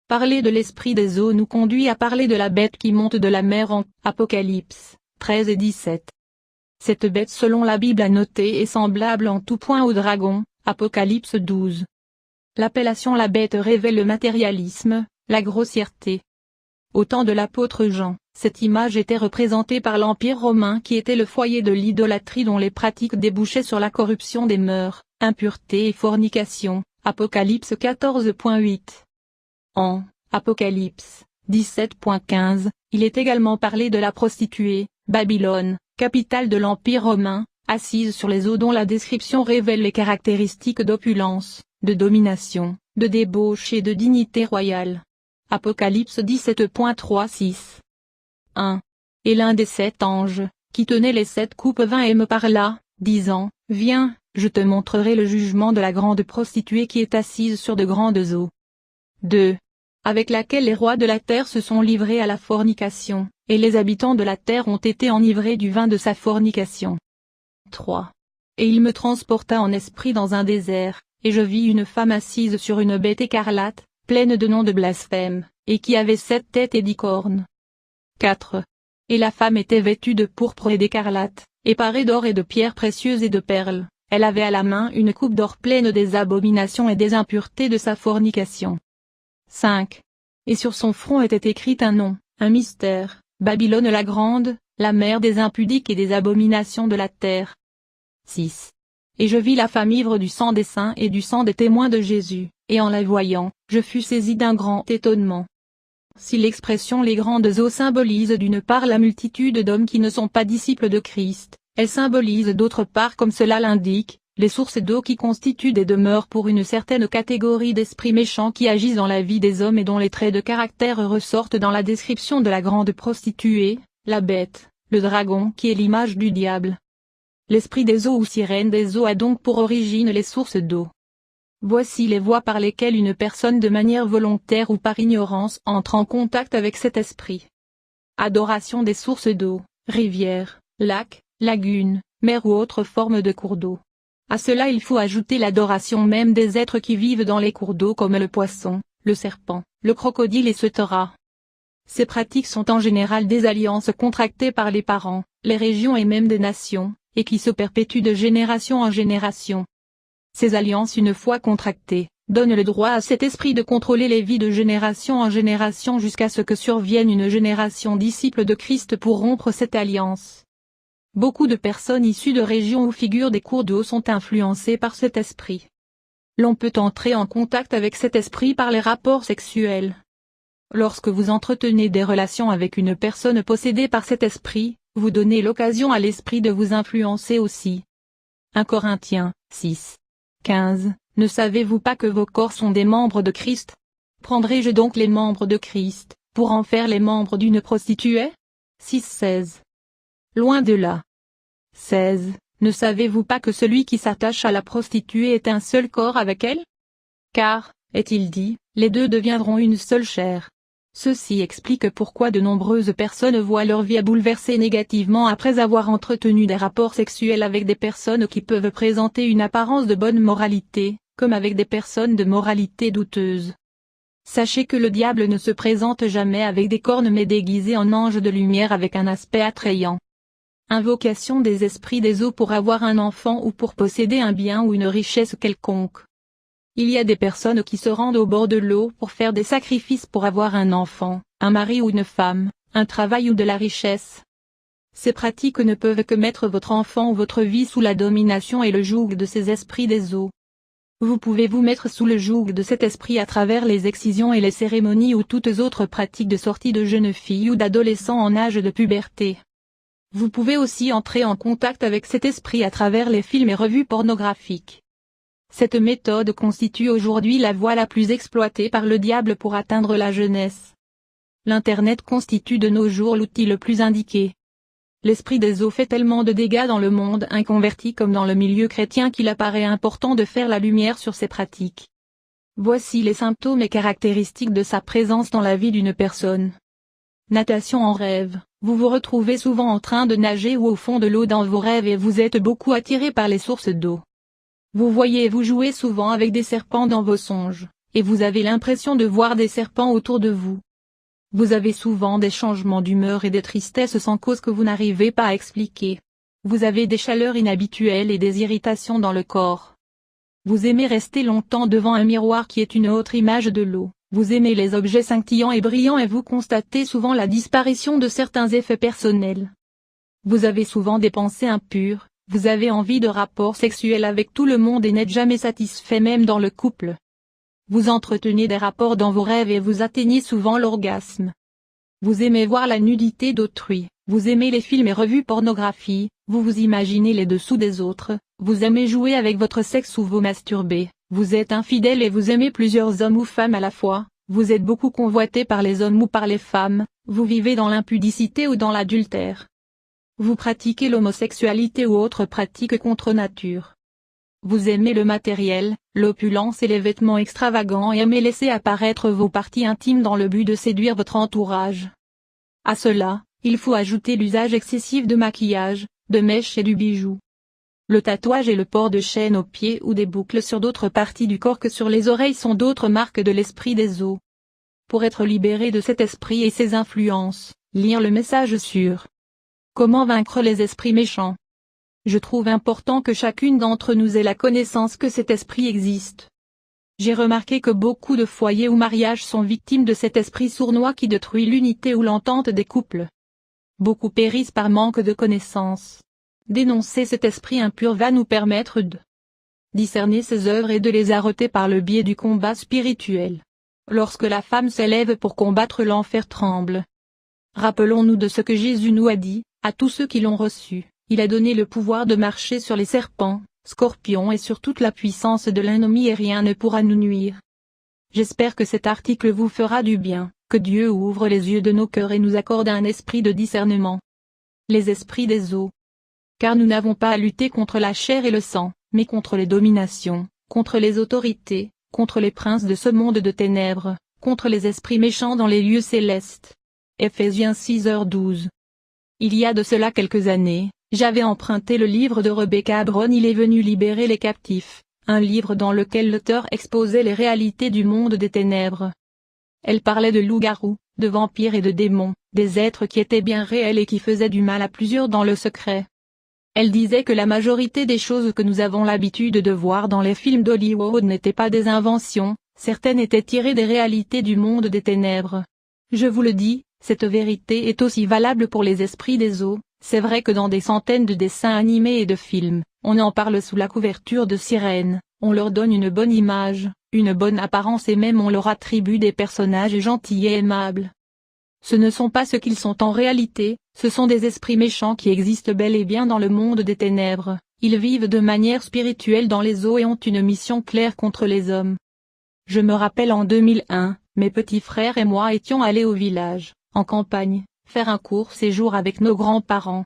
Parler de l'esprit des eaux nous conduit à parler de la bête qui monte de la mer en Apocalypse 13 et 17. Cette bête selon la Bible annotée est semblable en tout point au dragon, Apocalypse 12. L'appellation la bête révèle le matérialisme, la grossièreté. Au temps de l'apôtre Jean, cette image était représentée par l'Empire romain qui était le foyer de l'idolâtrie dont les pratiques débouchaient sur la corruption des mœurs, impureté et fornication, Apocalypse 14.8. En Apocalypse 17.15, il est également parlé de la prostituée, Babylone, capitale de l'Empire romain, assise sur les eaux dont la description révèle les caractéristiques d'opulence, de domination, de débauche et de dignité royale. Apocalypse 17.3-6. 1. Et l'un des 7 anges, qui tenait les 7 coupes vint et me parla, disant, Viens, je te montrerai le jugement de la grande prostituée qui est assise sur de grandes eaux. 2. Avec laquelle les rois de la terre se sont livrés à la fornication, et les habitants de la terre ont été enivrés du vin de sa fornication. 3. Et il me transporta en esprit dans un désert, et je vis une femme assise sur une bête écarlate, pleine de noms de blasphème, et qui avait 7 têtes et 10 cornes. 4. Et la femme était vêtue de pourpre et d'écarlate, et parée d'or et de pierres précieuses et de perles, elle avait à la main une coupe d'or pleine des abominations et des impuretés de sa fornication. 5. Et sur son front était écrit un nom, un mystère, Babylone la grande, la mère des impudiques et des abominations de la terre. 6. Et je vis la femme ivre du sang des saints et du sang des témoins de Jésus, et en la voyant, je fus saisi d'un grand étonnement. Si l'expression les grandes eaux symbolise d'une part la multitude d'hommes qui ne sont pas disciples de Christ, elle symbolise d'autre part comme cela l'indique, les sources d'eau qui constituent des demeures pour une certaine catégorie d'esprits méchants qui agissent dans la vie des hommes et dont les traits de caractère ressortent dans la description de la grande prostituée, la bête, le dragon qui est l'image du diable. L'esprit des eaux ou sirène des eaux a donc pour origine les sources d'eau. Voici les voies par lesquelles une personne de manière volontaire ou par ignorance entre en contact avec cet esprit. Adoration des sources d'eau, rivières, lacs, lagunes, mers ou autres formes de cours d'eau. À cela il faut ajouter l'adoration même des êtres qui vivent dans les cours d'eau comme le poisson, le serpent, le crocodile etc. Ces pratiques sont en général des alliances contractées par les parents, les régions et même des nations, et qui se perpétuent de génération en génération. Ces alliances une fois contractées, donnent le droit à cet esprit de contrôler les vies de génération en génération jusqu'à ce que survienne une génération disciple de Christ pour rompre cette alliance. Beaucoup de personnes issues de régions où figurent des cours d'eau sont influencées par cet esprit. L'on peut entrer en contact avec cet esprit par les rapports sexuels. Lorsque vous entretenez des relations avec une personne possédée par cet esprit, vous donnez l'occasion à l'esprit de vous influencer aussi. 1 Corinthiens 6. 15. Ne savez-vous pas que vos corps sont des membres de Christ? Prendrai-je donc les membres de Christ, pour en faire les membres d'une prostituée? 6. 16. Loin de là. 16. Ne savez-vous pas que celui qui s'attache à la prostituée est un seul corps avec elle? Car, est-il dit, les deux deviendront une seule chair. Ceci explique pourquoi de nombreuses personnes voient leur vie bouleversée négativement après avoir entretenu des rapports sexuels avec des personnes qui peuvent présenter une apparence de bonne moralité, comme avec des personnes de moralité douteuse. Sachez que le diable ne se présente jamais avec des cornes mais déguisé en ange de lumière avec un aspect attrayant. Invocation des esprits des eaux pour avoir un enfant ou pour posséder un bien ou une richesse quelconque. Il y a des personnes qui se rendent au bord de l'eau pour faire des sacrifices pour avoir un enfant, un mari ou une femme, un travail ou de la richesse. Ces pratiques ne peuvent que mettre votre enfant ou votre vie sous la domination et le joug de ces esprits des eaux. Vous pouvez vous mettre sous le joug de cet esprit à travers les excisions et les cérémonies ou toutes autres pratiques de sortie de jeunes filles ou d'adolescents en âge de puberté. Vous pouvez aussi entrer en contact avec cet esprit à travers les films et revues pornographiques. Cette méthode constitue aujourd'hui la voie la plus exploitée par le diable pour atteindre la jeunesse. L'Internet constitue de nos jours l'outil le plus indiqué. L'esprit des eaux fait tellement de dégâts dans le monde inconverti comme dans le milieu chrétien qu'il apparaît important de faire la lumière sur ces pratiques. Voici les symptômes et caractéristiques de sa présence dans la vie d'une personne. Natation en rêve. Vous vous retrouvez souvent en train de nager ou au fond de l'eau dans vos rêves et vous êtes beaucoup attiré par les sources d'eau. Vous voyez et vous jouez souvent avec des serpents dans vos songes, et vous avez l'impression de voir des serpents autour de vous. Vous avez souvent des changements d'humeur et des tristesses sans cause que vous n'arrivez pas à expliquer. Vous avez des chaleurs inhabituelles et des irritations dans le corps. Vous aimez rester longtemps devant un miroir qui est une autre image de l'eau. Vous aimez les objets scintillants et brillants et vous constatez souvent la disparition de certains effets personnels. Vous avez souvent des pensées impures, vous avez envie de rapports sexuels avec tout le monde et n'êtes jamais satisfait même dans le couple. Vous entretenez des rapports dans vos rêves et vous atteignez souvent l'orgasme. Vous aimez voir la nudité d'autrui, vous aimez les films et revues pornographie, vous vous imaginez les dessous des autres, vous aimez jouer avec votre sexe ou vous masturber. Vous êtes infidèle et vous aimez plusieurs hommes ou femmes à la fois, vous êtes beaucoup convoité par les hommes ou par les femmes, vous vivez dans l'impudicité ou dans l'adultère. Vous pratiquez l'homosexualité ou autre pratique contre nature. Vous aimez le matériel, l'opulence et les vêtements extravagants et aimez laisser apparaître vos parties intimes dans le but de séduire votre entourage. À cela, il faut ajouter l'usage excessif de maquillage, de mèches et du bijou. Le tatouage et le port de chaînes aux pieds ou des boucles sur d'autres parties du corps que sur les oreilles sont d'autres marques de l'esprit des eaux. Pour être libéré de cet esprit et ses influences, lire le message sur Comment vaincre les esprits méchants. Je trouve important que chacune d'entre nous ait la connaissance que cet esprit existe. J'ai remarqué que beaucoup de foyers ou mariages sont victimes de cet esprit sournois qui détruit l'unité ou l'entente des couples. Beaucoup périssent par manque de connaissances. Dénoncer cet esprit impur va nous permettre de discerner ses œuvres et de les arrêter par le biais du combat spirituel. Lorsque la femme s'élève pour combattre l'enfer tremble. Rappelons-nous de ce que Jésus nous a dit, à tous ceux qui l'ont reçu, il a donné le pouvoir de marcher sur les serpents, scorpions et sur toute la puissance de l'ennemi et rien ne pourra nous nuire. J'espère que cet article vous fera du bien, que Dieu ouvre les yeux de nos cœurs et nous accorde un esprit de discernement. Les esprits des eaux. Car nous n'avons pas à lutter contre la chair et le sang, mais contre les dominations, contre les autorités, contre les princes de ce monde de ténèbres, contre les esprits méchants dans les lieux célestes. Ephésiens 6h12. Il y a de cela quelques années, j'avais emprunté le livre de Rebecca Brown Il est venu libérer les captifs, un livre dans lequel l'auteur exposait les réalités du monde des ténèbres. Elle parlait de loups-garous, de vampires et de démons, des êtres qui étaient bien réels et qui faisaient du mal à plusieurs dans le secret. Elle disait que la majorité des choses que nous avons l'habitude de voir dans les films d'Hollywood n'étaient pas des inventions, certaines étaient tirées des réalités du monde des ténèbres. Je vous le dis, cette vérité est aussi valable pour les esprits des eaux. C'est vrai que dans des centaines de dessins animés et de films, on en parle sous la couverture de sirènes, on leur donne une bonne image, une bonne apparence et même on leur attribue des personnages gentils et aimables. Ce ne sont pas ce qu'ils sont en réalité, ce sont des esprits méchants qui existent bel et bien dans le monde des ténèbres, ils vivent de manière spirituelle dans les eaux et ont une mission claire contre les hommes. Je me rappelle en 2001, mes petits frères et moi étions allés au village, en campagne, faire un court séjour avec nos grands-parents.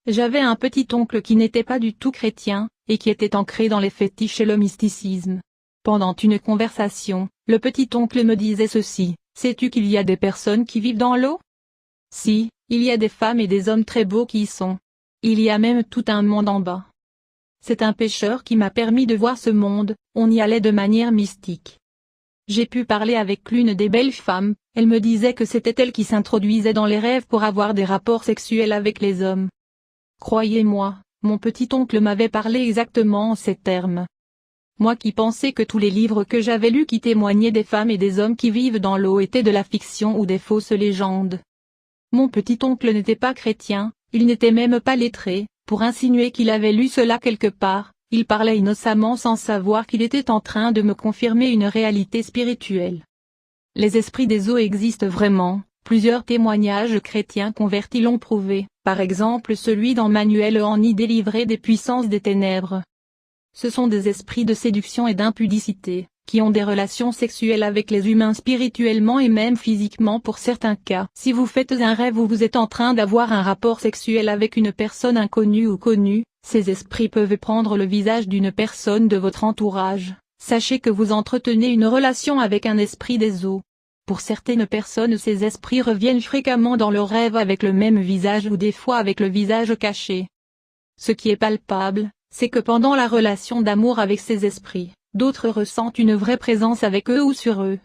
J'avais un petit-oncle qui n'était pas du tout chrétien, et qui était ancré dans les fétiches et le mysticisme. Pendant une conversation, le petit-oncle me disait ceci: sais-tu qu'il y a des personnes qui vivent dans l'eau? Si, il y a des femmes et des hommes très beaux qui y sont. Il y a même tout un monde en bas. C'est un pêcheur qui m'a permis de voir ce monde, on y allait de manière mystique. J'ai pu parler avec l'une des belles femmes, elle me disait que c'était elle qui s'introduisait dans les rêves pour avoir des rapports sexuels avec les hommes. Croyez-moi, mon petit-oncle m'avait parlé exactement en ces termes. Moi qui pensais que tous les livres que j'avais lus qui témoignaient des femmes et des hommes qui vivent dans l'eau étaient de la fiction ou des fausses légendes. Mon petit-oncle n'était pas chrétien, il n'était même pas lettré, pour insinuer qu'il avait lu cela quelque part, il parlait innocemment sans savoir qu'il était en train de me confirmer une réalité spirituelle. Les esprits des eaux existent vraiment, plusieurs témoignages chrétiens convertis l'ont prouvé, par exemple celui d'Emmanuel en y délivrer des puissances des ténèbres. Ce sont des esprits de séduction et d'impudicité, qui ont des relations sexuelles avec les humains spirituellement et même physiquement pour certains cas. Si vous faites un rêve où vous êtes en train d'avoir un rapport sexuel avec une personne inconnue ou connue, ces esprits peuvent prendre le visage d'une personne de votre entourage. Sachez que vous entretenez une relation avec un esprit des eaux. Pour certaines personnes, ces esprits reviennent fréquemment dans leurs rêves avec le même visage ou des fois avec le visage caché. Ce qui est palpable, c'est que pendant la relation d'amour avec ces esprits, d'autres ressentent une vraie présence avec eux ou sur eux.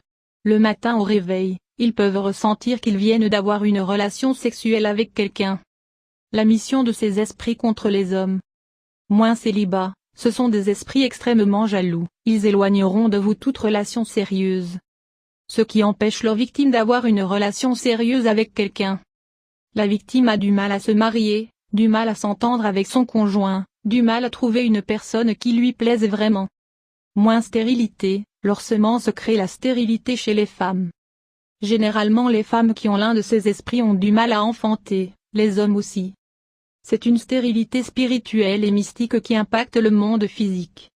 Le matin au réveil, ils peuvent ressentir qu'ils viennent d'avoir une relation sexuelle avec quelqu'un. La mission de ces esprits contre les hommes. Moins célibat, ce sont des esprits extrêmement jaloux, ils éloigneront de vous toute relation sérieuse. Ce qui empêche leur victime d'avoir une relation sérieuse avec quelqu'un. La victime a du mal à se marier, du mal à s'entendre avec son conjoint, du mal à trouver une personne qui lui plaise vraiment. Moins stérilité, leur semence crée la stérilité chez les femmes. Généralement les femmes qui ont l'un de ces esprits ont du mal à enfanter, les hommes aussi. C'est une stérilité spirituelle et mystique qui impacte le monde physique.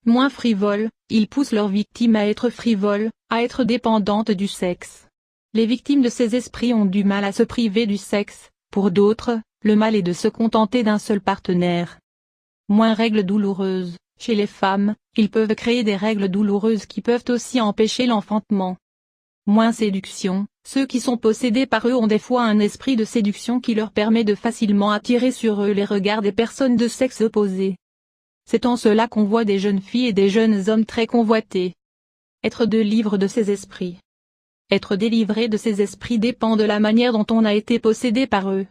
Moins frivoles, ils poussent leurs victimes à être frivoles, à être dépendantes du sexe. Les victimes de ces esprits ont du mal à se priver du sexe, pour d'autres, le mal est de se contenter d'un seul partenaire. Moins règles douloureuses, chez les femmes, ils peuvent créer des règles douloureuses qui peuvent aussi empêcher l'enfantement. Moins séduction, ceux qui sont possédés par eux ont des fois un esprit de séduction qui leur permet de facilement attirer sur eux les regards des personnes de sexe opposé. C'est en cela qu'on voit des jeunes filles et des jeunes hommes très convoités. Être libre de ces esprits. Être délivré de ces esprits dépend de la manière dont on a été possédé par eux.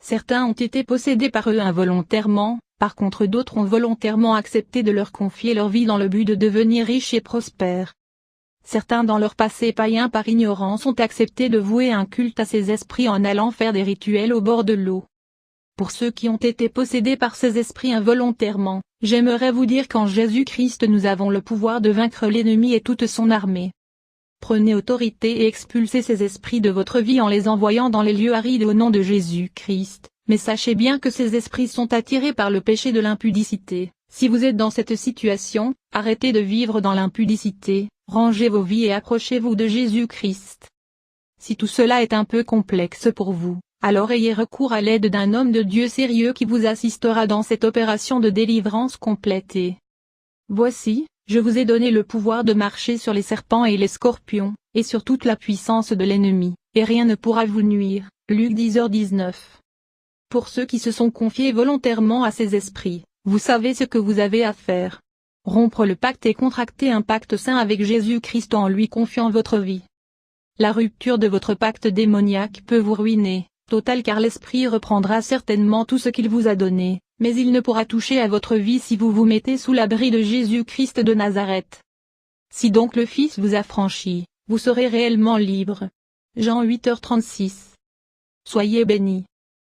Certains ont été possédés par eux involontairement, par contre d'autres ont volontairement accepté de leur confier leur vie dans le but de devenir riches et prospères. Certains dans leur passé païen par ignorance ont accepté de vouer un culte à ces esprits en allant faire des rituels au bord de l'eau. Pour ceux qui ont été possédés par ces esprits involontairement, j'aimerais vous dire qu'en Jésus-Christ nous avons le pouvoir de vaincre l'ennemi et toute son armée. Prenez autorité et expulsez ces esprits de votre vie en les envoyant dans les lieux arides au nom de Jésus-Christ, mais sachez bien que ces esprits sont attirés par le péché de l'impudicité. Si vous êtes dans cette situation, arrêtez de vivre dans l'impudicité, rangez vos vies et approchez-vous de Jésus-Christ. Si tout cela est un peu complexe pour vous, alors ayez recours à l'aide d'un homme de Dieu sérieux qui vous assistera dans cette opération de délivrance complète et voici, je vous ai donné le pouvoir de marcher sur les serpents et les scorpions, et sur toute la puissance de l'ennemi, et rien ne pourra vous nuire. Luc 10h19. Pour ceux qui se sont confiés volontairement à ces esprits, vous savez ce que vous avez à faire. Rompre le pacte et contracter un pacte saint avec Jésus-Christ en lui confiant votre vie. La rupture de votre pacte démoniaque peut vous ruiner, total car l'esprit reprendra certainement tout ce qu'il vous a donné, mais il ne pourra toucher à votre vie si vous vous mettez sous l'abri de Jésus-Christ de Nazareth. Si donc le Fils vous a franchi, vous serez réellement libre. Jean 8h36. Soyez bénis.